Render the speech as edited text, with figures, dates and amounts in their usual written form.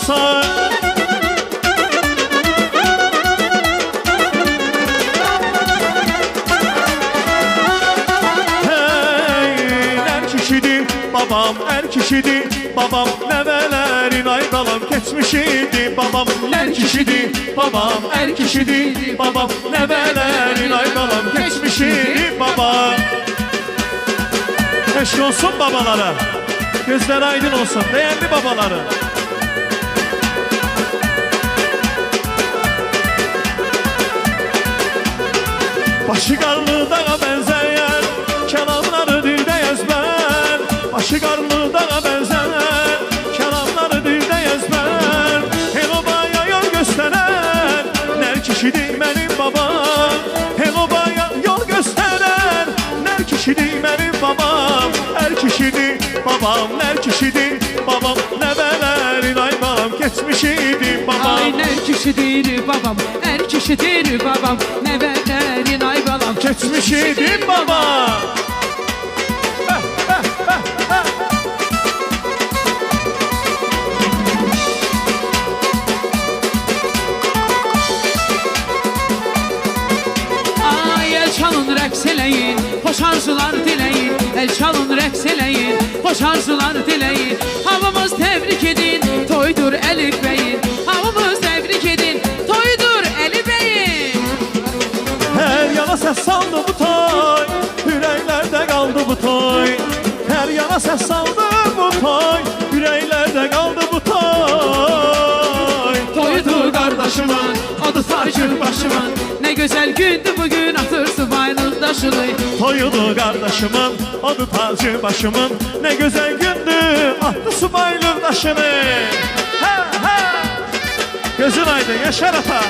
olsa. Babam er kişidi, babam nevelerin aydalan geçmişidi. Babam er kişidi, babam er kişidi, babam nevelerin aydalan geçmişidi. Babam eşk olsun babalara, gözler aydın olsun değerli babaları. Başı qarlı dağa benzeyen kelamları dilde ezber. Başı qarlı dağa benzeyen kelamları dilde ezber. El obaya yol gösteren ner kişidir benim babam. El obaya yol gösteren ner kişidir benim babam. Er kişidir babam, ner kişidir babam. Nevelerin ay balam geçmişidir babam. Ay ner kişidir babam, er kişidir babam. Nevelerin ay balam geçmişidir babam. Çalın rəqs eləyin, xoş arzular diləyin. El çalın rəqs eləyin, xoş arzular diləyin. Hamımız təbrik edin, toydur Əli bəyin. Hamımız təbrik edin, toydur Əli bəyin. Hər yana səs saldı bu toy, ürəklərdə qaldı bu toy. Hər yana səs saldı bu toy, ürəklərdə qaldı bu toy. Toydur qardaşımın, adı tacır başımın. Ne güzel gündü bugün atır subaylıq daşını. Toyudu qardaşımın, adı tacı başımın. Ne güzel gündü, attı subaylıq daşını. Ha ha, gözün aydın Yaşar ata.